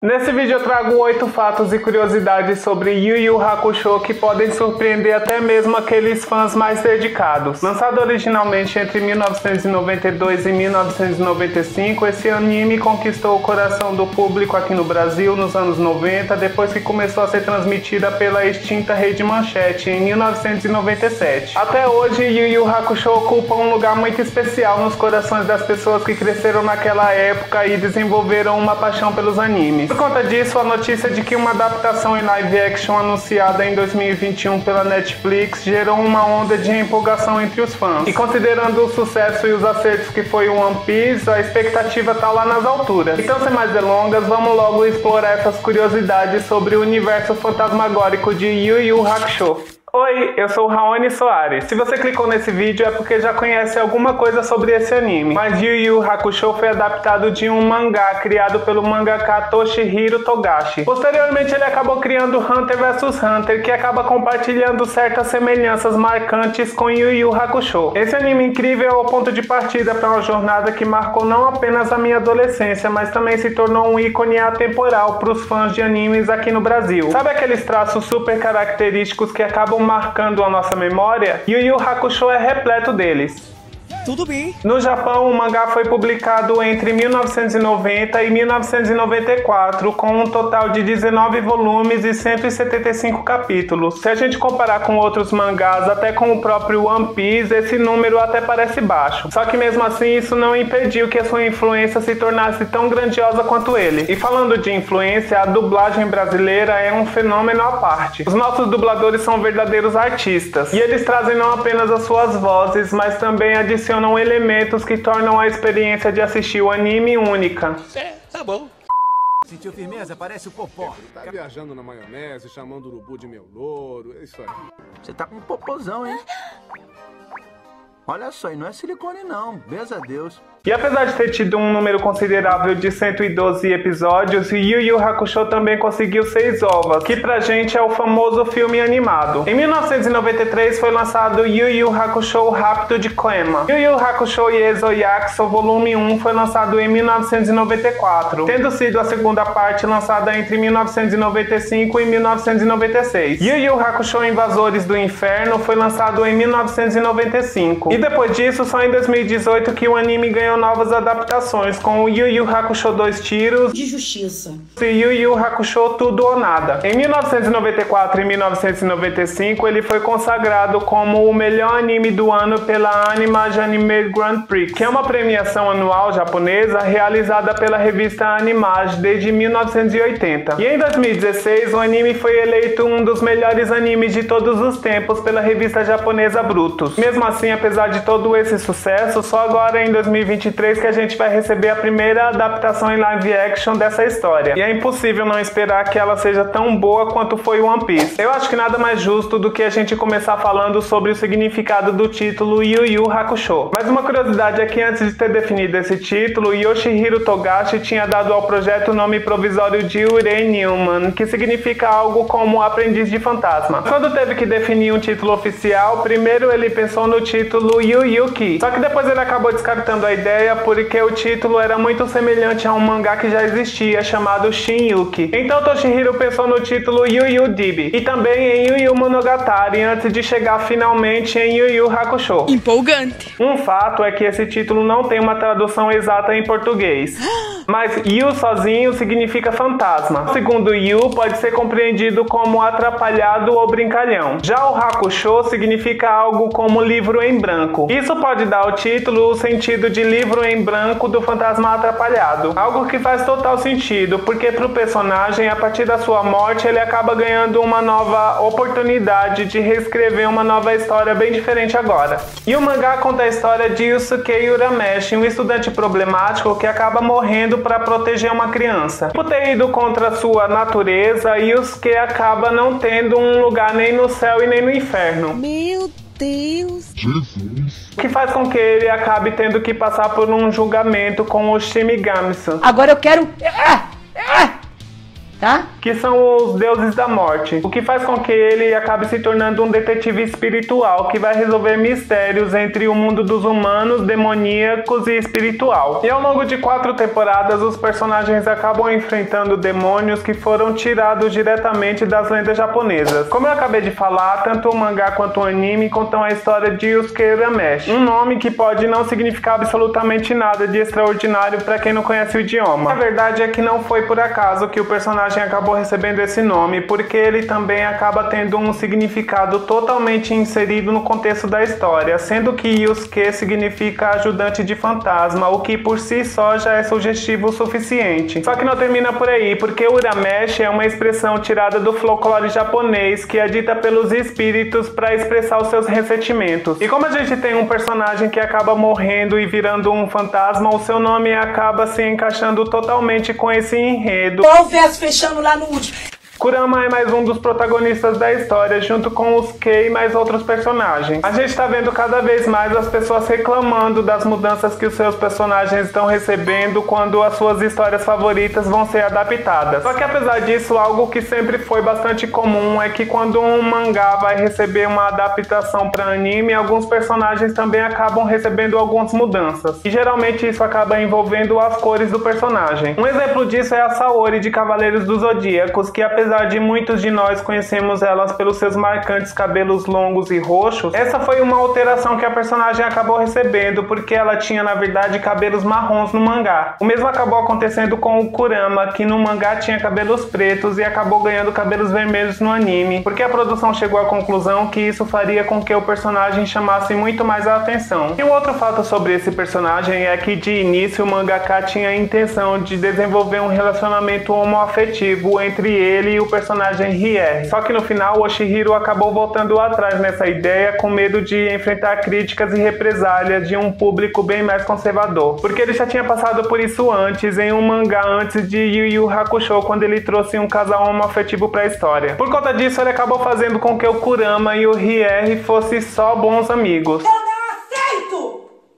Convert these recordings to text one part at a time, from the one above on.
Nesse vídeo eu trago 8 fatos e curiosidades sobre Yu Yu Hakusho que podem surpreender até mesmo aqueles fãs mais dedicados. Lançado originalmente entre 1992 e 1995, esse anime conquistou o coração do público aqui no Brasil nos anos 90, depois que começou a ser transmitida pela extinta Rede Manchete em 1997. Até hoje, Yu Yu Hakusho ocupa um lugar muito especial nos corações das pessoas que cresceram naquela época e desenvolveram uma paixão pelos animes. Por conta disso, a notícia de que uma adaptação em live action anunciada em 2021 pela Netflix gerou uma onda de empolgação entre os fãs. E considerando o sucesso e os acertos que foi o One Piece, a expectativa tá lá nas alturas. Então, sem mais delongas, vamos logo explorar essas curiosidades sobre o universo fantasmagórico de Yu Yu Hakusho. Oi, eu sou o Raoni Soares. Se você clicou nesse vídeo é porque já conhece alguma coisa sobre esse anime, mas Yu Yu Hakusho foi adaptado de um mangá criado pelo mangaka Toshihiro Togashi. Posteriormente ele acabou criando Hunter vs Hunter, que acaba compartilhando certas semelhanças marcantes com Yu Yu Hakusho. Esse anime incrível é o ponto de partida para uma jornada que marcou não apenas a minha adolescência, mas também se tornou um ícone atemporal para os fãs de animes aqui no Brasil. Sabe aqueles traços super característicos que acabam marcando a nossa memória? Yu Yu Hakusho é repleto deles. Tudo bem. No Japão, o mangá foi publicado entre 1990 e 1994, com um total de 19 volumes e 175 capítulos. Se a gente comparar com outros mangás, até com o próprio One Piece, esse número até parece baixo. Só que mesmo assim, isso não impediu que a sua influência se tornasse tão grandiosa quanto ele. E falando de influência, a dublagem brasileira é um fenômeno à parte. Os nossos dubladores são verdadeiros artistas, e eles trazem não apenas as suas vozes, mas também adicionam elementos que tornam a experiência de assistir o anime única. Tá bom. Sentiu firmeza? Parece o Popó. Tá viajando na maionese, chamando o urubu de meu louro, é isso aí. Você tá com um popozão, hein? Olha só, e não é silicone não, benza a Deus. E apesar de ter tido um número considerável de 112 episódios, Yu Yu Hakusho também conseguiu 6 ovas, que pra gente é o famoso filme animado. Em 1993 foi lançado Yu Yu Hakusho o Rapto de Koema. Yu Yu Hakusho Iezo Yakuso volume 1 foi lançado em 1994, tendo sido a segunda parte lançada entre 1995 e 1996. Yu Yu Hakusho Invasores do Inferno foi lançado em 1995. E depois disso, só em 2018 que o anime ganhou novas adaptações, com o Yu Yu Hakusho 2 Tiros de Justiça e Yu Yu Hakusho Tudo ou Nada. Em 1994 e 1995, ele foi consagrado como o melhor anime do ano pela Animage Anime Grand Prix, que é uma premiação anual japonesa realizada pela revista Animage desde 1980. E em 2016, o anime foi eleito um dos melhores animes de todos os tempos pela revista japonesa Brutus. Mesmo assim, apesar de todo esse sucesso, só agora em 2023 que a gente vai receber a primeira adaptação em live action dessa história. E é impossível não esperar que ela seja tão boa quanto foi One Piece. Eu acho que nada mais justo do que a gente começar falando sobre o significado do título Yu Yu Hakusho. Mas uma curiosidade é que antes de ter definido esse título, Yoshihiro Togashi tinha dado ao projeto o nome provisório de Urei Newman, que significa algo como aprendiz de fantasma. Quando teve que definir um título oficial, primeiro ele pensou no título Yu Yuki, só que depois ele acabou descartando a ideia porque o título era muito semelhante a um mangá que já existia, chamado Shin Yuki. Então Toshihiro pensou no título Yu Yu Dibi e também em Yu Yu Monogatari antes de chegar finalmente em Yu Yu Hakusho. Empolgante. Um fato é que esse título não tem uma tradução exata em português, mas Yu sozinho significa fantasma. Segundo Yu, pode ser compreendido como atrapalhado ou brincalhão. Já o Hakusho significa algo como livro em branco. Isso pode dar ao título o sentido de livro em branco do fantasma atrapalhado. Algo que faz total sentido, porque pro personagem, a partir da sua morte, ele acaba ganhando uma nova oportunidade de reescrever uma nova história bem diferente agora. E o mangá conta a história de Yusuke Urameshi, um estudante problemático que acaba morrendo para proteger uma criança. Por ter ido contra sua natureza, Yusuke acaba não tendo um lugar nem no céu e nem no inferno. Meu Deus. O que faz com que ele acabe tendo que passar por um julgamento com o Shimigamsu. Agora eu quero... tá? Que são os deuses da morte, o que faz com que ele acabe se tornando um detetive espiritual que vai resolver mistérios entre o mundo dos humanos, demoníacos e espiritual. E ao longo de 4 temporadas, os personagens acabam enfrentando demônios que foram tirados diretamente das lendas japonesas. Como eu acabei de falar, tanto o mangá quanto o anime contam a história de Yusuke Urameshi, um nome que pode não significar absolutamente nada de extraordinário para quem não conhece o idioma. A verdade é que não foi por acaso que o personagem acabou recebendo esse nome, porque ele também acaba tendo um significado totalmente inserido no contexto da história, sendo que Yusuke significa ajudante de fantasma, o que por si só já é sugestivo o suficiente. Só que não termina por aí, porque Urameshi é uma expressão tirada do folclore japonês que é dita pelos espíritos para expressar os seus ressentimentos. E como a gente tem um personagem que acaba morrendo e virando um fantasma, o seu nome acaba se encaixando totalmente com esse enredo. Olha o verso fechando lá no último. Kurama é mais um dos protagonistas da história, junto com os Kei e mais outros personagens. A gente tá vendo cada vez mais as pessoas reclamando das mudanças que os seus personagens estão recebendo quando as suas histórias favoritas vão ser adaptadas. Só que apesar disso, algo que sempre foi bastante comum é que quando um mangá vai receber uma adaptação para anime, alguns personagens também acabam recebendo algumas mudanças. E geralmente isso acaba envolvendo as cores do personagem. Um exemplo disso é a Saori de Cavaleiros dos Zodíacos, que apesar de muitos de nós conhecemos elas pelos seus marcantes cabelos longos e roxos, essa foi uma alteração que a personagem acabou recebendo, porque ela tinha na verdade cabelos marrons no mangá. O mesmo acabou acontecendo com o Kurama, que no mangá tinha cabelos pretos e acabou ganhando cabelos vermelhos no anime, porque a produção chegou à conclusão que isso faria com que o personagem chamasse muito mais a atenção. E um outro fato sobre esse personagem é que de início o mangaka tinha a intenção de desenvolver um relacionamento homoafetivo entre ele e o personagem Hiei. Só que no final, Yoshihiro acabou voltando atrás nessa ideia com medo de enfrentar críticas e represálias de um público bem mais conservador, porque ele já tinha passado por isso antes em um mangá antes de Yu Yu Hakusho, quando ele trouxe um casal homoafetivo para a história. Por conta disso, ele acabou fazendo com que o Kurama e o Hiei fossem só bons amigos.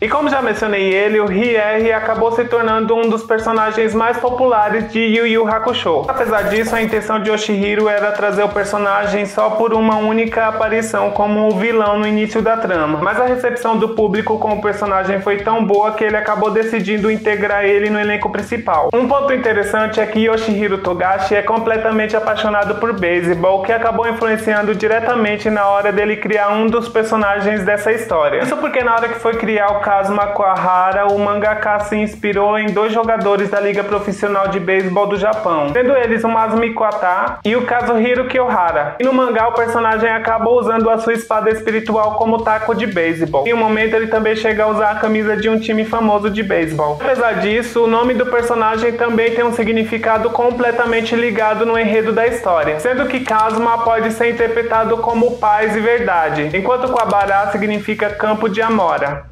E como já mencionei ele, o Hiei acabou se tornando um dos personagens mais populares de Yu Yu Hakusho. Apesar disso, a intenção de Yoshihiro era trazer o personagem só por uma única aparição como um vilão no início da trama. Mas a recepção do público com o personagem foi tão boa que ele acabou decidindo integrar ele no elenco principal. Um ponto interessante é que Yoshihiro Togashi é completamente apaixonado por beisebol, que acabou influenciando diretamente na hora dele criar um dos personagens dessa história. Isso porque na hora que foi criar o Kazuma Kuwahara, o mangaka se inspirou em 2 jogadores da Liga Profissional de Beisebol do Japão, sendo eles o Masumi Iwata e o Kazuhiro Kiyohara. E no mangá o personagem acaba usando a sua espada espiritual como taco de beisebol. Em um momento ele também chega a usar a camisa de um time famoso de beisebol. Apesar disso, o nome do personagem também tem um significado completamente ligado no enredo da história, sendo que Kazuma pode ser interpretado como paz e verdade, enquanto Kuwabara significa campo de Amora.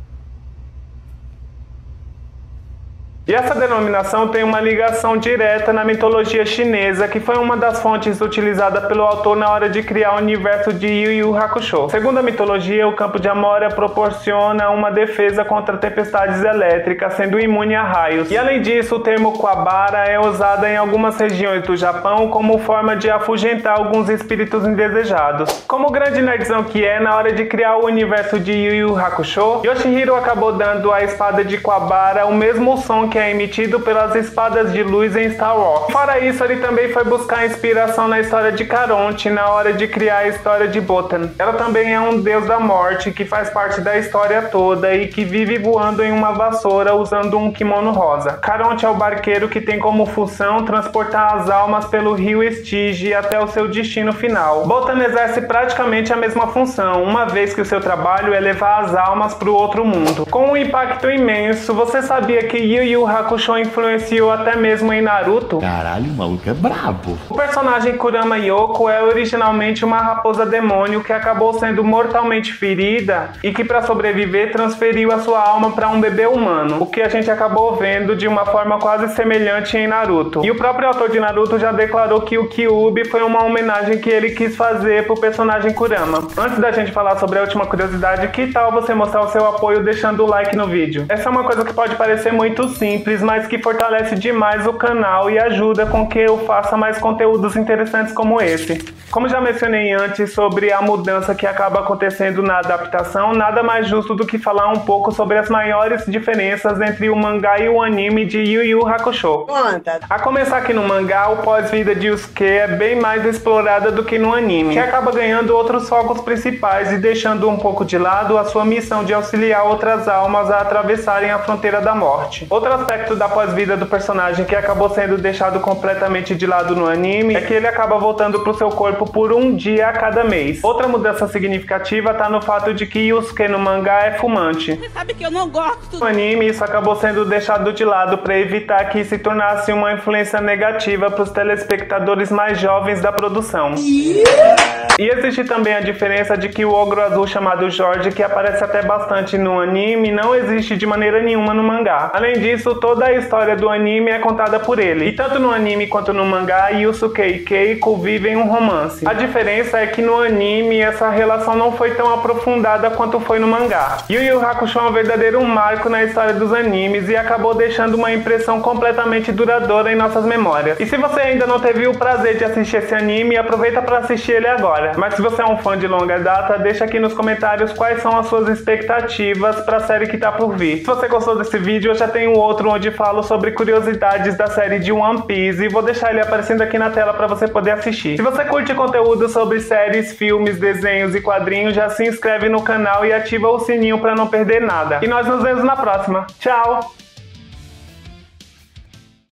E essa denominação tem uma ligação direta na mitologia chinesa, que foi uma das fontes utilizada pelo autor na hora de criar o universo de Yu Yu Hakusho. Segundo a mitologia, o campo de Amora proporciona uma defesa contra tempestades elétricas, sendo imune a raios. E além disso, o termo Kuwabara é usado em algumas regiões do Japão como forma de afugentar alguns espíritos indesejados. Como grande nerdzão que é, na hora de criar o universo de Yu Yu Hakusho, Yoshihiro acabou dando à espada de Kuwabara o mesmo som que é emitido pelas espadas de luz em Star Wars. Fora isso, ele também foi buscar inspiração na história de Caronte na hora de criar a história de Botan. Ela também é um deus da morte que faz parte da história toda e que vive voando em uma vassoura usando um kimono rosa. Caronte é o barqueiro que tem como função transportar as almas pelo rio Estige até o seu destino final. Botan exerce praticamente a mesma função, uma vez que o seu trabalho é levar as almas para o outro mundo. Com um impacto imenso, você sabia que Yu Yu Hakusho influenciou até mesmo em Naruto? Caralho, o maluco é brabo. O personagem Kurama Yoko é originalmente uma raposa demônio que acabou sendo mortalmente ferida e que, para sobreviver, transferiu a sua alma para um bebê humano, o que a gente acabou vendo de uma forma quase semelhante em Naruto. E o próprio autor de Naruto já declarou que o Kyuubi foi uma homenagem que ele quis fazer pro personagem Kurama. Antes da gente falar sobre a última curiosidade, que tal você mostrar o seu apoio deixando o like no vídeo? Essa é uma coisa que pode parecer muito simples, simples, mas que fortalece demais o canal e ajuda com que eu faça mais conteúdos interessantes como esse. Como já mencionei antes sobre a mudança que acaba acontecendo na adaptação, nada mais justo do que falar um pouco sobre as maiores diferenças entre o mangá e o anime de Yu Yu Hakusho. A começar que no mangá, o pós-vida de Yusuke é bem mais explorada do que no anime, que acaba ganhando outros focos principais e deixando um pouco de lado a sua missão de auxiliar outras almas a atravessarem a fronteira da morte. Outro aspecto da pós-vida do personagem que acabou sendo deixado completamente de lado no anime é que ele acaba voltando pro seu corpo por um dia a cada mês. Outra mudança significativa tá no fato de que Yusuke no mangá é fumante. Você sabe que eu não gosto. No anime, isso acabou sendo deixado de lado para evitar que se tornasse uma influência negativa para os telespectadores mais jovens da produção. E existe também a diferença de que o ogro azul chamado Jorge, que aparece até bastante no anime, não existe de maneira nenhuma no mangá. Além disso, toda a história do anime é contada por ele. E tanto no anime quanto no mangá, Yusuke e Keiko vivem um romance. A diferença é que no anime essa relação não foi tão aprofundada quanto foi no mangá. Yu Yu Hakusho é um verdadeiro marco na história dos animes e acabou deixando uma impressão completamente duradoura em nossas memórias. E se você ainda não teve o prazer de assistir esse anime, aproveita para assistir ele agora. Mas se você é um fã de longa data, deixa aqui nos comentários quais são as suas expectativas para a série que tá por vir. Se você gostou desse vídeo, eu já tenho outro onde falo sobre curiosidades da série de One Piece e vou deixar ele aparecendo aqui na tela para você poder assistir. Se você curte conteúdo sobre séries, filmes, desenhos e quadrinhos, já se inscreve no canal e ativa o sininho para não perder nada. E nós nos vemos na próxima. Tchau!